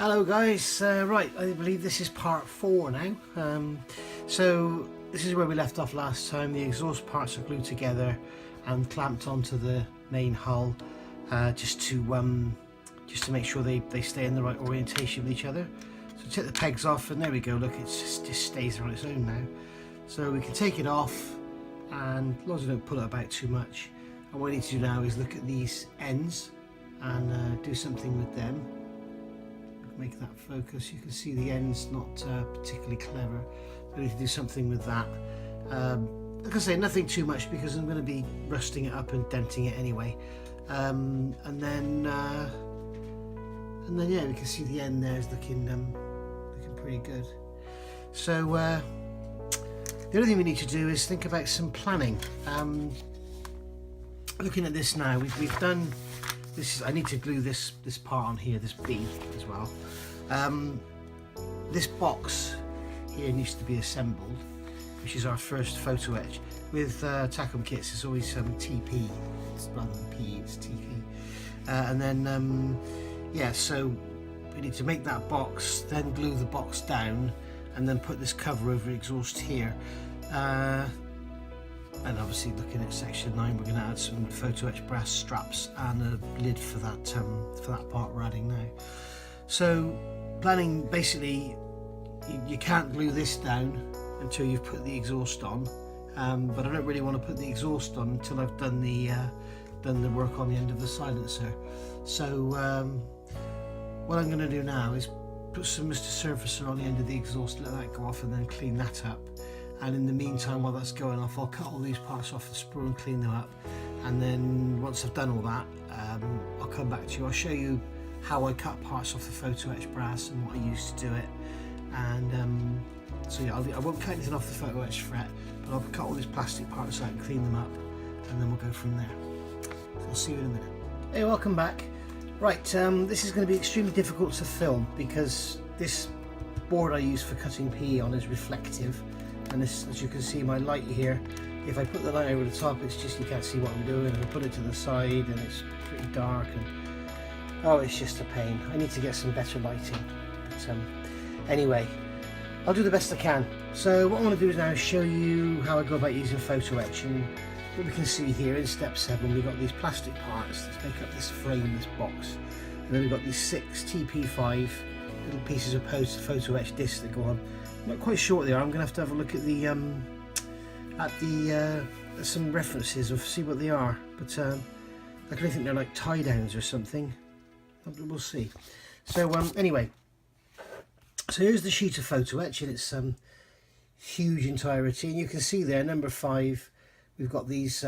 Hello guys, right, I believe this is part 4 now. So this is where we left off last time. The exhaust parts are glued together and clamped onto the main hull, just to make sure they stay in the right orientation with each other. So take the pegs off and there we go, look, it just stays on its own now. So we can take it off, and as long as we don't pull it about too much. And what we need to do now is look at these ends and do something with them. Make that focus. You can see the end's not particularly clever. We need to do something with that. Like I say, nothing too much because I'm going to be rusting it up and denting it anyway. And then yeah, we can see the end there is looking pretty good. So the only thing we need to do is think about some planning. Looking at this now, we've done. I need to glue this part on here, this bead as well. This box here needs to be assembled, which is our first photo etch. With Takom kits, it's always TP rather than P, it's TP. And then yeah, so we need to make that box, then glue the box down, and then put this cover over the exhaust here. And obviously, looking at section 9, we're going to add some photo etch brass straps and a lid for that part we're adding now. So planning, basically, you can't glue this down until you've put the exhaust on, but I don't really want to put the exhaust on until I've done the work on the end of the silencer. So what I'm going to do now is put some Mr. Surfacer on the end of the exhaust, let that go off, and then clean that up. And in the meantime, while that's going off, I'll cut all these parts off the sprue and clean them up. And then once I've done all that, I'll come back to you. I'll show you how I cut parts off the photo etch brass and what I used to do it. And so yeah, I won't cut anything off the photo etch fret, but I'll cut all these plastic parts out and clean them up, and then we'll go from there. So I'll see you in a minute. Hey, welcome back. Right, this is going to be extremely difficult to film because this board I use for cutting PE on is reflective. And this, as you can see, my light here, if I put the light over the top, it's just, you can't see what I'm doing. If I put it to the side and it's pretty dark, and oh, it's just a pain. I need to get some better lighting. But anyway, I'll do the best I can. So what I want to do is now show you how I go about using photo etch. And what we can see here in step 7, we've got these plastic parts that make up this frame, this box. And then we've got these 6 TP5 little pieces of photo etch discs that go on. I'm not quite sure what they are. I'm going to have a look at some references of see what they are. But I can think they're like tie downs or something. We'll see. So anyway, so here's the sheet of photo etch in its huge entirety, and you can see there, number 5. We've got these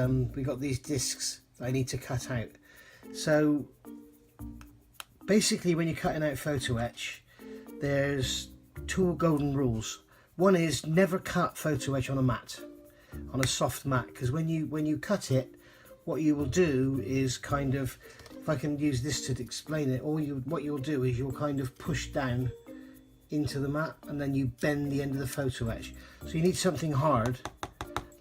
discs that I need to cut out. So basically, when you're cutting out photo etch, there's 2 golden rules. One is never cut photo etch on a mat, on a soft mat, because when you cut it, what you will do is kind of, if I can use this to explain it, what you'll do is you'll kind of push down into the mat and then you bend the end of the photo etch. So you need something hard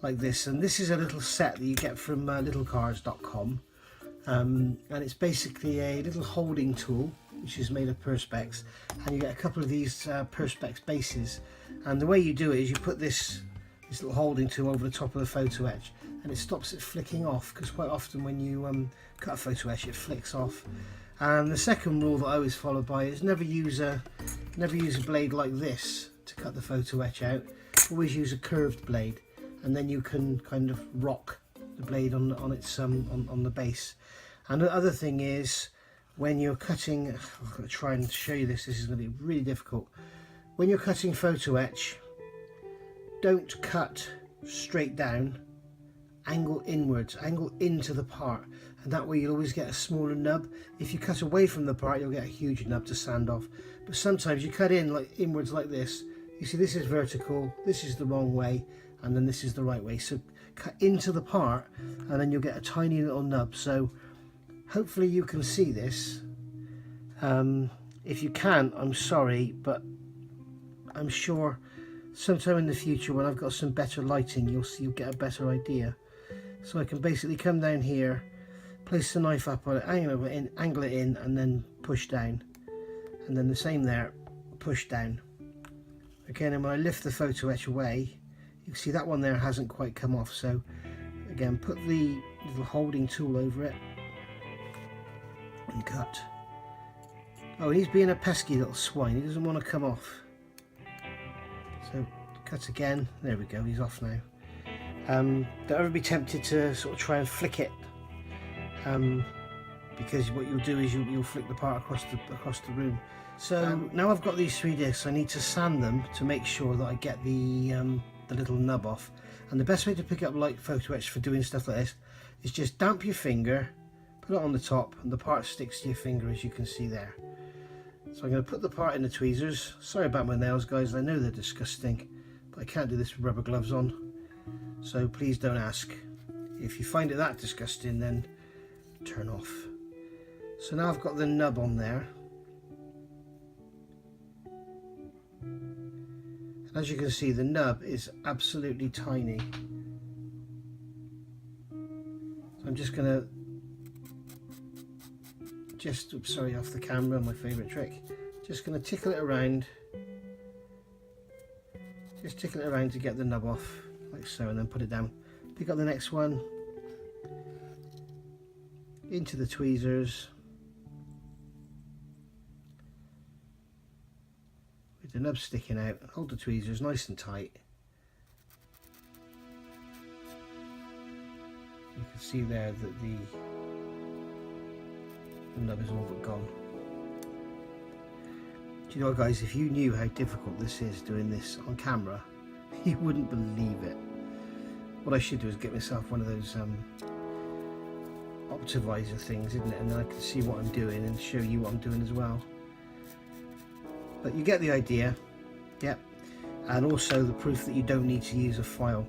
like this, and this is a little set that you get from littlecars.com, and it's basically a little holding tool which is made of perspex, and you get a couple of these perspex bases, and the way you do it is you put this little holding tool over the top of the photo etch, and it stops it flicking off, because quite often when you cut a photo etch it flicks off. And the second rule that I always follow by is never use a blade like this to cut the photo etch out. Always use a curved blade, and then you can kind of rock the blade on the base. And the other thing is, when you're cutting, I'm going to try and show you this, this is going to be really difficult. When you're cutting photo etch, don't cut straight down, angle inwards, angle into the part, and that way you'll always get a smaller nub. If you cut away from the part, you'll get a huge nub to sand off. But sometimes you cut in like inwards like this, you see this is vertical, this is the wrong way, and then this is the right way. So cut into the part and then you'll get a tiny little nub. So hopefully you can see this. If you can't, I'm sorry, but I'm sure sometime in the future when I've got some better lighting, you'll get a better idea. So I can basically come down here, place the knife up on it, angle it in, and then push down. and then the same there, push down. Okay, and then when I lift the photo etch away, you can see that one there hasn't quite come off, so again, put the little holding tool over it and cut. Oh, he's being a pesky little swine, he doesn't want to come off. So cut again, there we go, he's off now. Don't ever be tempted to sort of try and flick it, because what you'll do is you'll flick the part across the room. So now I've got these 3 discs, I need to sand them to make sure that I get the little nub off. And the best way to pick up light photo etch for doing stuff like this is just damp your finger, put it on the top, and the part sticks to your finger, as you can see there. So I'm going to put the part in the tweezers. Sorry about my nails, guys, I know they're disgusting, but I can't do this with rubber gloves on, so please don't ask. If you find it that disgusting, then turn off. So now I've got the nub on there. And as you can see, the nub is absolutely tiny. So I'm just going to oops, sorry, off the camera, my favourite trick. Just going to tickle it around. Just tickle it around to get the nub off, like so, and then put it down. Pick up the next one. Into the tweezers. With the nub sticking out. Hold the tweezers nice and tight. You can see there that the nub is all but gone. Do you know what, guys, if you knew how difficult this is doing this on camera, you wouldn't believe it. What I should do is get myself one of those Optivisor things, isn't it, and then I can see what I'm doing and show you what I'm doing as well. But you get the idea. Yep. And also the proof that you don't need to use a file.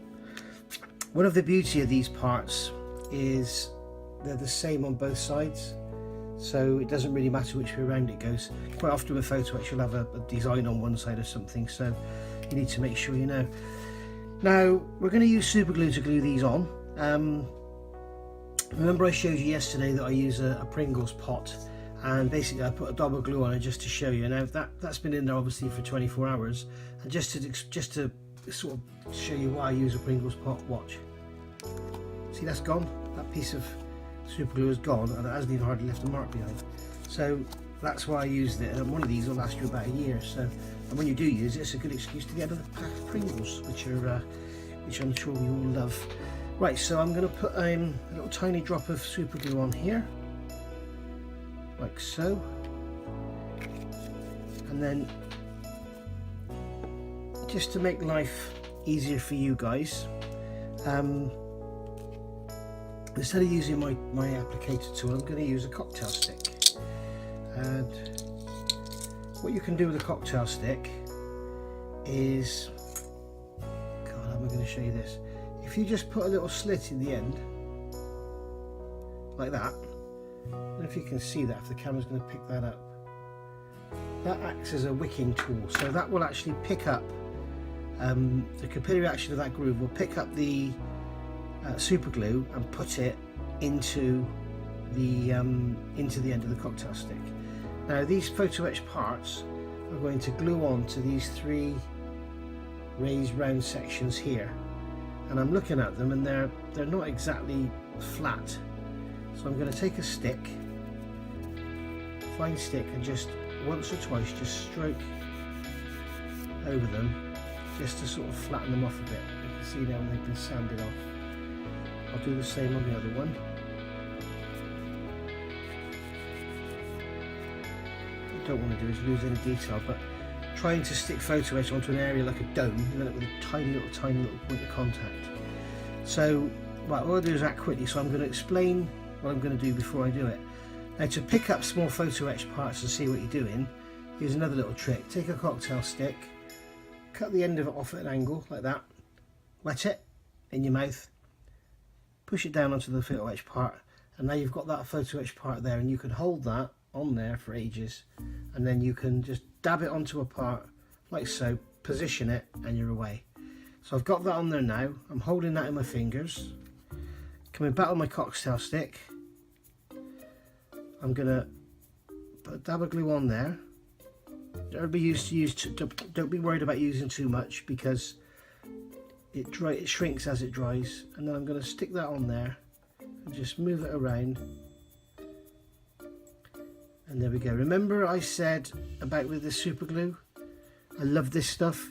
One of the beauty of these parts is they're the same on both sides, so it doesn't really matter which way around it goes. Quite often with photo etch you'll have a design on one side or something, so you need to make sure you know. Now we're going to use super glue to glue these on. Remember I showed you yesterday that I use a Pringles pot, and basically I put a dab of glue on it just to show you. Now that's been in there obviously for 24 hours, and just to sort of show you why I use a Pringles pot, watch. See, that's gone. That piece of super glue is gone, and it hasn't even hardly left a mark behind. So that's why I used it, and one of these will last you about a year. So, and when you do use it, it's a good excuse to get another pack of Pringles, which I'm sure we all love. Right, so I'm going to put a little tiny drop of super glue on here, like so, and then just to make life easier for you guys, instead of using my applicator tool, I'm going to use a cocktail stick. And what you can do with a cocktail stick is, God, how am I going to show you this? If you just put a little slit in the end, like that, I don't know if you can see that, if the camera's going to pick that up, that acts as a wicking tool, so that will actually pick up, the capillary action of that groove will pick up the super glue and put it into the end of the cocktail stick. Now these photo etch parts are going to glue on to these 3 raised round sections here, and I'm looking at them and they're not exactly flat, so I'm going to take a stick, fine stick, and just once or twice just stroke over them just to sort of flatten them off a bit. You can see now they've been sanded off. I'll do the same on the other one. What I don't want to do is lose any detail, but trying to stick photo etch onto an area like a dome, you end up with a tiny little point of contact. So, right, what I'll do is act quickly, so I'm going to explain what I'm going to do before I do it. Now, to pick up small photo etch parts and see what you're doing, here's another little trick. Take a cocktail stick, cut the end of it off at an angle like that, wet it in your mouth, push it down onto the photo etch part, and now you've got that photo etch part there, and you can hold that on there for ages, and then you can just dab it onto a part like so, position it, and you're away. So I've got that on there now. I'm holding that in my fingers, coming back on my cocktail stick. I'm gonna put a dab of glue on there, don't be worried about using too much, because it shrinks as it dries. And then I'm going to stick that on there and just move it around. And there we go. Remember I said about with this super glue, I love this stuff.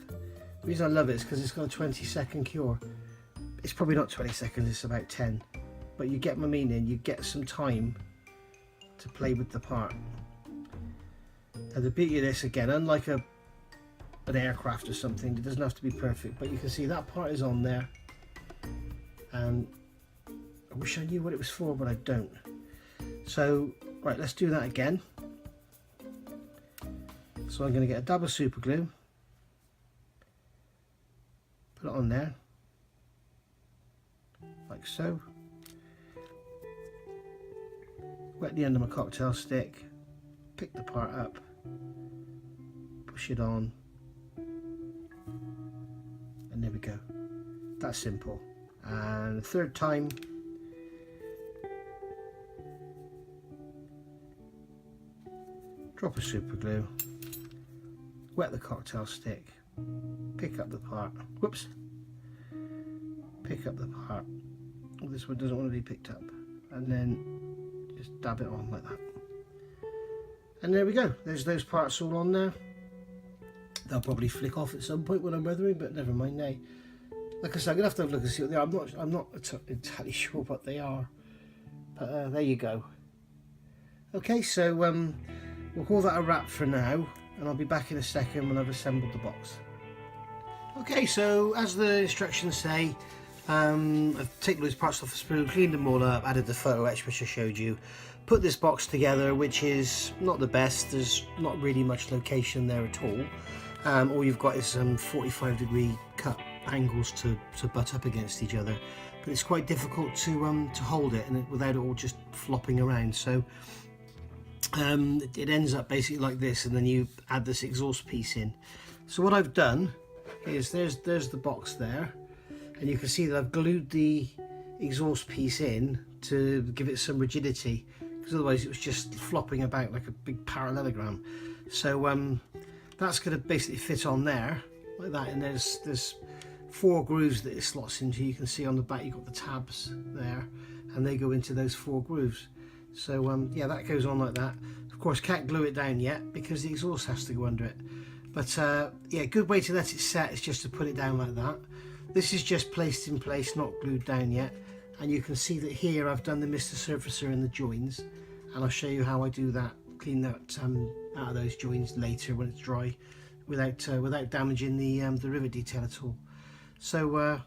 The reason I love it is because it's got a 20-second cure. It's probably not 20 seconds, it's about 10. But you get my meaning, you get some time to play with the part. And the beauty of this, again, unlike an aircraft or something, it doesn't have to be perfect, but you can see that part is on there. And I wish I knew what it was for, but I don't. So, right, let's do that again. So I'm going to get a dab of super glue, put it on there, like so. Wet the end of my cocktail stick, pick the part up, push it on, and there we go. That's simple. And the third time, drop a super glue, wet the cocktail stick, pick up the part, whoops, pick up the part. Oh, this one doesn't want to be picked up, and then just dab it on like that. And there we go, there's those parts all on there. They'll probably flick off at some point when I'm weathering, but never mind now. Like I said, I'm gonna have to have a look and see what they are. I'm not entirely sure what they are, but there you go. Okay, so we'll call that a wrap for now, and I'll be back in a second when I've assembled the box. Okay, so as the instructions say, I've taken those parts off the spool, cleaned them all up, added the photo etch which I showed you, put this box together, which is not the best. There's not really much location there at all. All you've got is some 45-degree cut angles to butt up against each other, but it's quite difficult to hold it and without it all just flopping around. So it ends up basically like this, and then you add this exhaust piece in. So what I've done is there's the box there, and you can see that I've glued the exhaust piece in to give it some rigidity, because otherwise it was just flopping about like a big parallelogram. So that's going to basically fit on there like that, and there's 4 grooves that it slots into. You can see on the back you've got the tabs there, and they go into those 4 grooves. So yeah, that goes on like that. Of course, can't glue it down yet because the exhaust has to go under it. But yeah, good way to let it set is just to put it down like that. This is just placed in place, not glued down yet. And you can see that here I've done the Mr. Surfacer in the joins, and I'll show you how I do that, clean that out of those joins later when it's dry, without damaging the rivet detail at all. So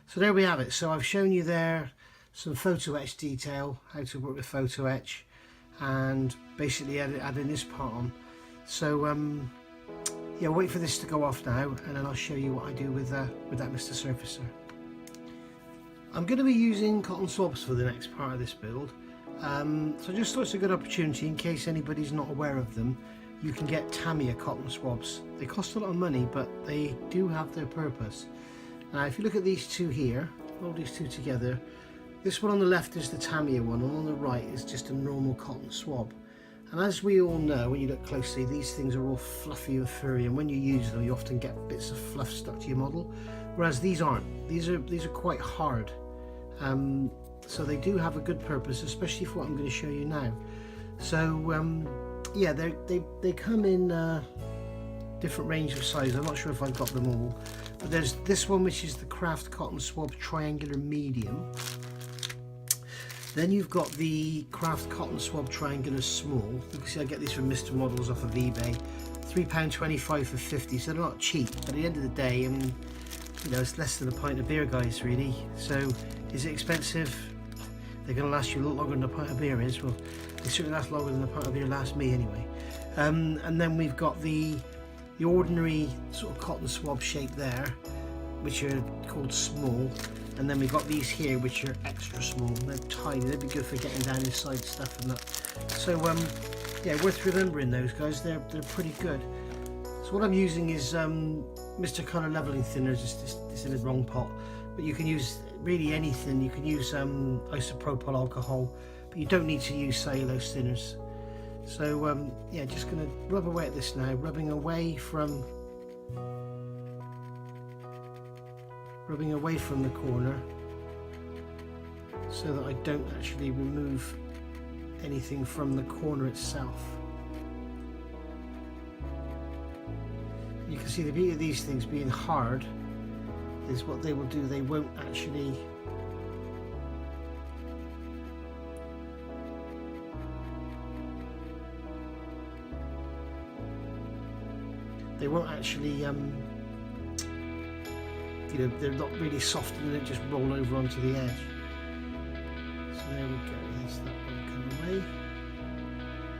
so there we have it. So I've shown you there some photo etch detail, how to work with photo etch, and basically adding this part on. So yeah, wait for this to go off now, and then I'll show you what I do with that Mr. Surfacer. I'm going to be using cotton swabs for the next part of this build, so I just thought it's a good opportunity in case anybody's not aware of them. You can get Tamiya cotton swabs. They cost a lot of money, but they do have their purpose. Now if you look at these two here, hold these two together, this one on the left is the Tamiya one, and on the right is just a normal cotton swab. And as we all know, when you look closely, these things are all fluffy and furry, and when you use them you often get bits of fluff stuck to your model, whereas these aren't. These are quite hard, so they do have a good purpose, especially for what I'm going to show you now. So yeah, they come in different range of size. I'm not sure if I've got them all, but there's this one which is the Craft Cotton Swab Triangular Medium. Then you've got the Craft Cotton Swab Triangular Small. You can see I get these from Mr. Models off of eBay. £3.25 for 50, so they're not cheap, but at the end of the day, I mean, you know, it's less than a pint of beer, guys, really. So is it expensive? They're going to last you a lot longer than a pint of beer is. Well, they certainly last longer than a pint of beer lasts me anyway. And then we've got the ordinary sort of cotton swab shape there, which are called small. And then we've got these here, which are extra small. They're tiny. They'd be good for getting down inside stuff and that. So yeah, worth remembering those guys. They're pretty good. So what I'm using is Mr. Colour Leveling Thinners. It's in the wrong pot, but you can use really anything. You can use isopropyl alcohol, but you don't need to use cellulose thinners. So yeah, just going to rub away at this now, rubbing away from the corner, so that I don't actually remove anything from the corner itself. You can see the beauty of these things being hard is what they will do, they won't actually you know, they're not really soft and they don't just roll over onto the edge. So there we go, there's that one come away.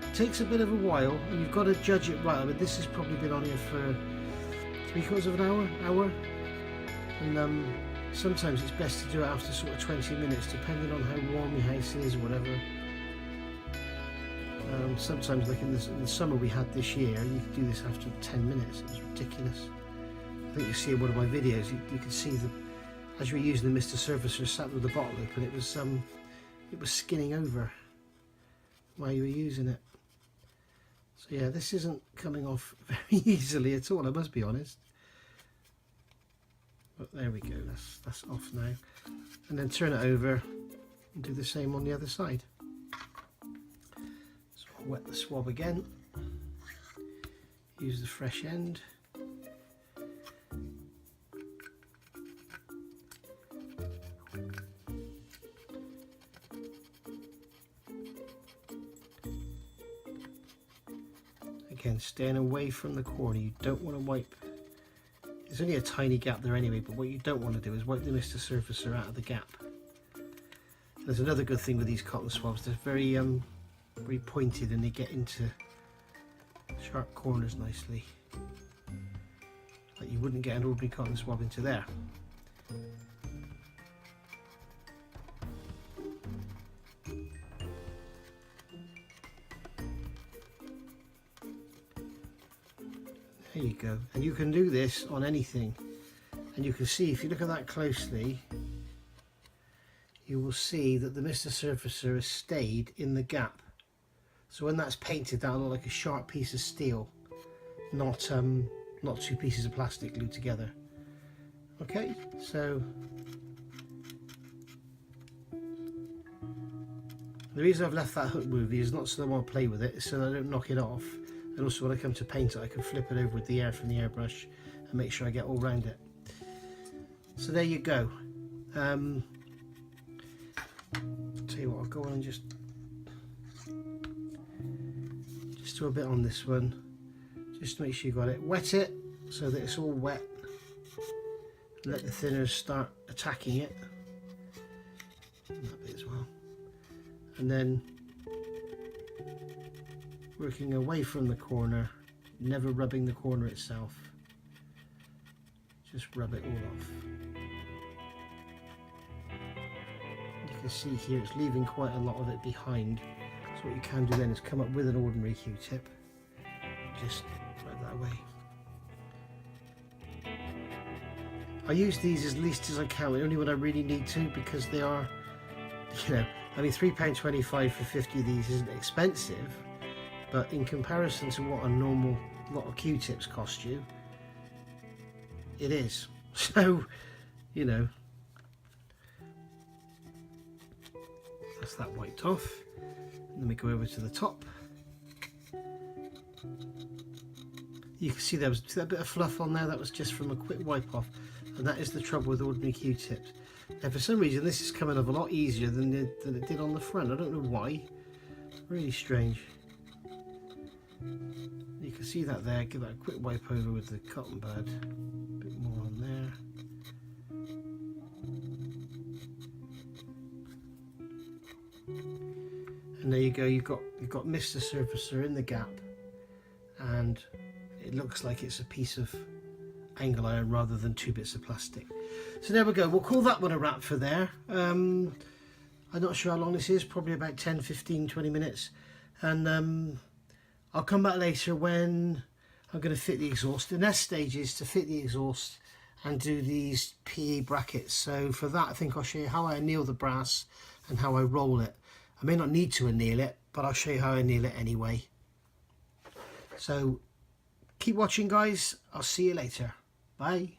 It takes a bit of a while and you've got to judge it right. I mean, this has probably been on here for 3/4 of an hour, and sometimes it's best to do it after sort of 20 minutes, depending on how warm your house is or whatever. Sometimes, like in the summer we had this year, you could do this after 10 minutes. It was ridiculous. I think you see in one of my videos, you could see that as you were using the Mr. Surfacer, sat with the bottle open, it was skinning over while you were using it. So yeah, this isn't coming off very easily at all, I must be honest. But there we go, that's off now. And then turn it over and do the same on the other side. So I'll wet the swab again. Use the fresh end. Again, staying away from the corner. You don't want to wipe. There's only a tiny gap there anyway, but what you don't want to do is wipe the Mr. Surfacer out of the gap. There's another good thing with these cotton swabs. They're very very pointed and they get into sharp corners nicely. Like you wouldn't get an ordinary cotton swab into there. There you go, and you can do this on anything, and you can see if you look at that closely, you will see that the Mr. Surfacer has stayed in the gap. So when that's painted, that'll look like a sharp piece of steel, not two pieces of plastic glued together. Okay, so the reason I've left that hook movie is not so that I want to play with it, it's so that I don't knock it off. And also when I come to paint it, I can flip it over with the air from the airbrush and make sure I get all round it. So there you go. I'll tell you what, I'll go on and just do a bit on this one, just to make sure you got it. Wet it so that it's all wet. Let the thinners start attacking it. And that bit as well. And then working away from the corner, never rubbing the corner itself, just rub it all off. You can see here it's leaving quite a lot of it behind, so what you can do then is come up with an ordinary Q-tip, just rub that away. I use these as least as I can, only when I really need to, because they are, you know, I mean £3.25 for 50 of these isn't expensive, but in comparison to what a normal lot of Q-tips cost you, it is. So, you know, that's that wiped off. And then we go over to the top. You can see there was that bit of fluff on there, that was just from a quick wipe off. And that is the trouble with ordinary Q-tips. And for some reason this is coming off a lot easier than it did on the front. I don't know why. Really strange. You can see that there. Give that a quick wipe over with the cotton bud. A bit more on there. And there you go. You've got Mr. Surfacer in the gap, and it looks like it's a piece of angle iron rather than two bits of plastic. So there we go. We'll call that one a wrap for there. I'm not sure how long this is. Probably about 10, 15, 20 minutes. And I'll come back later when I'm going to fit the exhaust. The next stage is to fit the exhaust and do these PE brackets. So for that, I think I'll show you how I anneal the brass and how I roll it. I may not need to anneal it, but I'll show you how I anneal it anyway. So keep watching, guys. I'll see you later. Bye.